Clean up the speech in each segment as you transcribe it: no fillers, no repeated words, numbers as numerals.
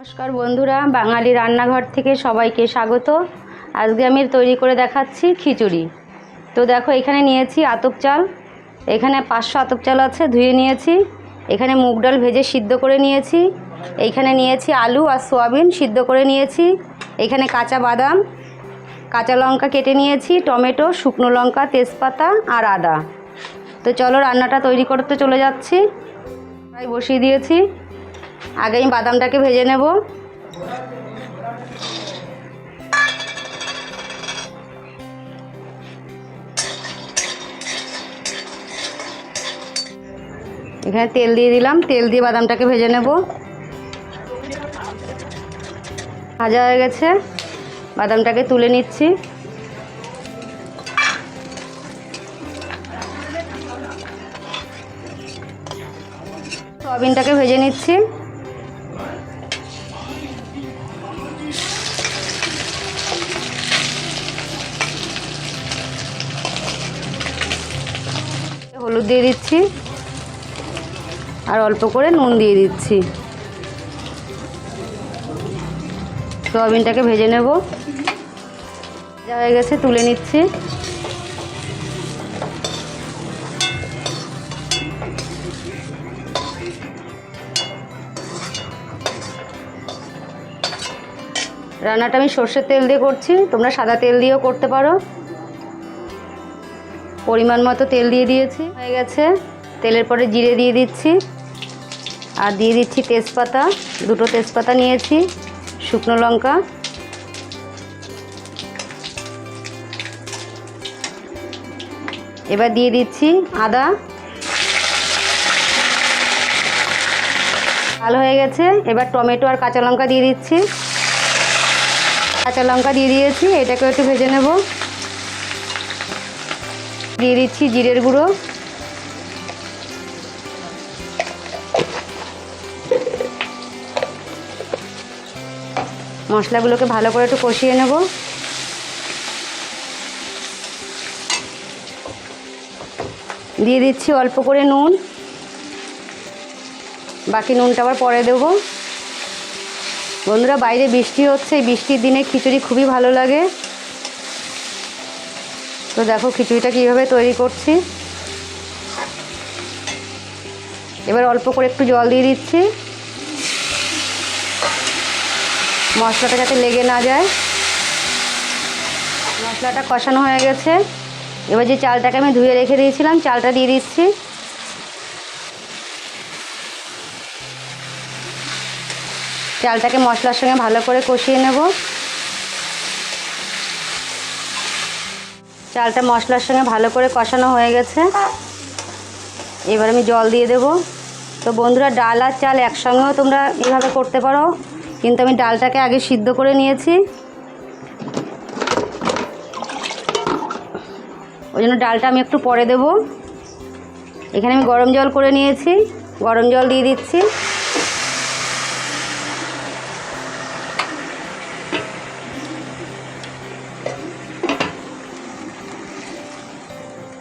নমস্কার বন্ধুরা, বাঙালি রান্নাঘর থেকে সবাইকে স্বাগত। আজকে আমি তৈরি করে দেখাচ্ছি খিচুড়ি। তো দেখো, এখানে নিয়েছি আতপ চাল। এখানে 500 আতপ চাল আছে, ধুয়ে নিয়েছি। এখানে মুগ ডাল ভেজে সিদ্ধ করে নিয়েছি। এইখানে নিয়েছি আলু আর সোয়াবিন সিদ্ধ করে নিয়েছি। এখানে কাঁচা বাদাম, কাঁচা লঙ্কা কেটে নিয়েছি, টমেটো, শুকনো লঙ্কা, তেজপাতা আর আদা। তো চলো রান্নাটা তৈরি করতে চলে যাচ্ছি। কড়াই বসিয়ে দিয়েছি। আগে আমি বাদামটাকে ভেজে নেব। এখানে তেল দিয়ে দিলাম, তেল দিয়ে বাদামটাকে ভেজে নেব। ভাজা হয়ে গেছে, বাদামটাকে তুলে নিচ্ছি। সয়াবিনটাকে ভেজে নিচ্ছি। হলুদ দিয়ে দিচ্ছি আর অল্প করে নুন দিয়ে দিচ্ছি। সয়াবিনটাকে ভেজে নেব। ভাজা হয়ে গেছে, তুলে নিচ্ছি। রান্নাটা আমি সর্ষের তেল দিয়ে করছি, তোমরা সাদা তেল দিয়েও করতে পারো। পরিমাণ মতো তেল দিয়ে দিয়েছি। হয়ে গেছে, তেলের পরে জিরে দিয়ে দিচ্ছি আর দিয়ে দিচ্ছি তেজপাতা। 2টো তেজপাতা নিয়েছি, শুকনো লঙ্কা, এবার দিয়ে দিচ্ছি আদা। ভালো হয়ে গেছে, এবার টমেটো আর কাঁচা লঙ্কা দিয়ে দিচ্ছি। কাঁচা লঙ্কা দিয়ে দিয়েছি, এটাকে একটু ভেজে নেব। দিয়ে দিচ্ছি জিরের গুঁড়ো, মশলাগুলোকে ভালো করে একটু কষিয়ে নেব। দিয়ে দিচ্ছি অল্প করে নুন, বাকি নুনটা আবার পরে দেব। বন্ধুরা, বাইরে বৃষ্টি হচ্ছে, এই বৃষ্টির দিনে খিচুড়ি খুবই ভালো লাগে। তো দেখো খিচুড়িটা কীভাবে তৈরি করছি। এবার অল্প করে একটু জল দিয়ে দিচ্ছি, মশলাটা যাতে লেগে না যায়। মশলাটা কষানো হয়ে গেছে। এবার যে চালটাকে আমি ধুয়ে রেখে দিয়েছিলাম, চালটা দিয়ে দিচ্ছি। চালটাকে মশলার সঙ্গে ভালো করে কষিয়ে নেব। চালটা মশলার সঙ্গে ভালো করে কষানো হয়ে গেছে। এবার আমি জল দিয়ে দেব। তো বন্ধুরা, ডাল আর চাল একসঙ্গেও তোমরা এইভাবে করতে পারো, কিন্তু আমি ডালটাকে আগে সিদ্ধ করে নিয়েছি, ওই জন্য ডালটা আমি একটু পরে দেব। এখানে আমি গরম জল করে নিয়েছি, গরম জল দিয়ে দিচ্ছি।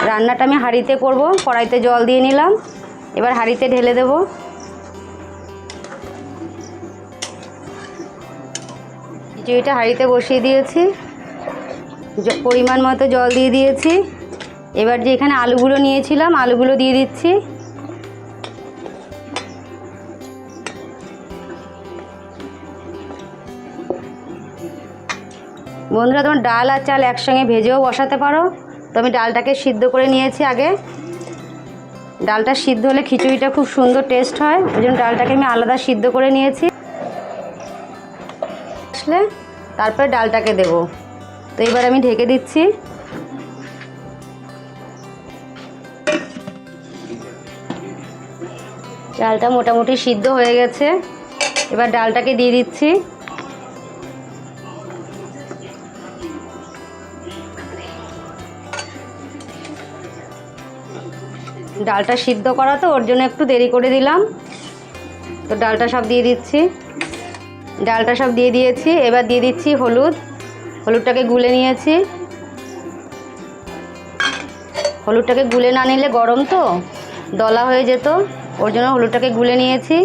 রান্নাটা আমি হাঁড়িতে করব, কড়াইতে জল দিয়ে নিলাম। এবার হাঁড়িতে ঢেলে দেব। খিচুড়িটা হাঁড়িতে বসিয়ে দিয়েছি, পরিমাণ মতো জল দিয়ে দিয়েছি। এবার যে এখানে আলুগুলো নিয়েছিলাম, আলুগুলো দিয়ে দিচ্ছি। বন্ধুরা, তোমার ডাল আর চাল একসঙ্গে ভেজেও বসাতে পারো। তো আমি ডালটাকে সিদ্ধ করে নিয়েছি আগে। ডালটা সিদ্ধ হলে খিচুড়িটা খুব সুন্দর টেস্ট হয়, ওই জন্য ডালটাকে আমি আলাদা সিদ্ধ করে নিয়েছি। আসলে তারপরে ডালটাকে দেব। তো এবার আমি ঢেকে দিচ্ছি। ডালটা মোটামুটি সিদ্ধ হয়ে গেছে। এবার ডালটাকে দিয়ে দিচ্ছি। ডালটা সিদ্ধ করা তো, ওর জন্য একটু দেরি করে দিলাম। তো ডালটা সব দিয়ে দিচ্ছি। ডালটা সব দিয়ে দিয়েছি। এবার দিয়ে দিচ্ছি হলুদ। হলুদটাকে গুলে নিয়েছি। হলুদটাকে গুলে না নিলে গরম তো দলা হয়ে যেত, ওর জন্য হলুদটাকে গুলে নিয়েছি।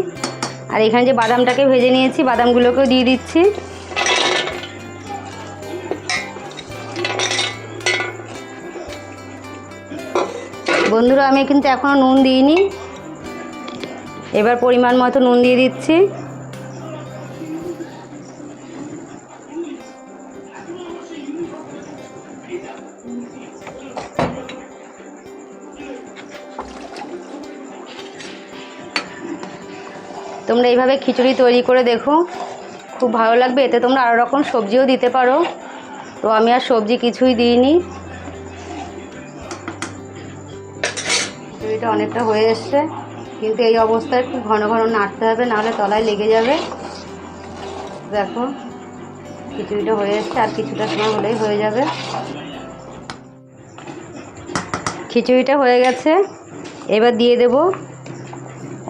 আর এখানে যে বাদামটাকে ভেজে নিয়েছি, বাদামগুলোকেও দিয়ে দিচ্ছি। বন্ধুরা, আমি কিন্তু এখনও নুন দিইনি, এবার পরিমাণ মতো নুন দিয়ে দিচ্ছি। তোমরা এইভাবে খিচুড়ি তৈরি করে দেখো, খুব ভালো লাগবে। এতে তোমরা আরও রকম সবজিও দিতে পারো, তো আমি আর সবজি কিছুই দিইনি। খিচুড়িটা অনেকটা হয়ে এসছে, কিন্তু এই অবস্থায় খুব ঘন ঘন নাড়তে হবে, নাহলে তলায় লেগে যাবে। দেখো খিচুড়িটা হয়ে এসছে, আর কিছুটা সময় হলেই হয়ে যাবে। খিচুড়িটা হয়ে গেছে, এবার দিয়ে দেব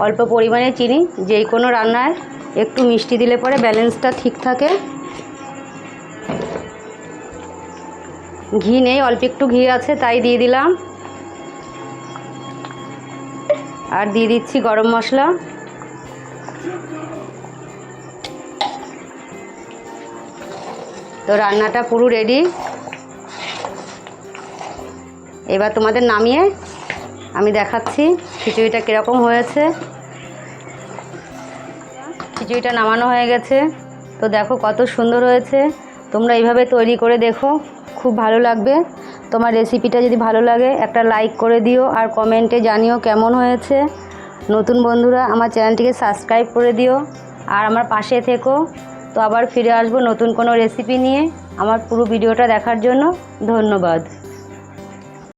অল্প পরিমাণে চিনি। যেই কোনো রান্নায় একটু মিষ্টি দিলে পরে ব্যালেন্সটা ঠিক থাকে। ঘি নেই, অল্প একটু ঘি আছে, তাই দিয়ে দিলাম। আর দিয়ে দিচ্ছি গরম মশলা। তো রান্নাটা পুরো রেডি। এবার তোমাদের নামিয়ে আমি দেখাচ্ছি খিচুড়িটা কীরকম হয়েছে। খিচুড়িটা নামানো হয়ে গেছে, তো দেখো কত সুন্দর হয়েছে। তোমরা এইভাবে তৈরি করে দেখো, খুব ভালো লাগবে। তোমার রেসিপিটা যদি ভালো লাগে একটা লাইক করে দিও, আর কমেন্টে জানিও কেমন হয়েছে। নতুন বন্ধুরা আমার চ্যানেলটিকে সাবস্ক্রাইব করে দিও, আর আমার পাশে থেকো। তো আবার ফিরে আসবো নতুন কোনো রেসিপি নিয়ে। আমার পুরো ভিডিওটা দেখার জন্য ধন্যবাদ।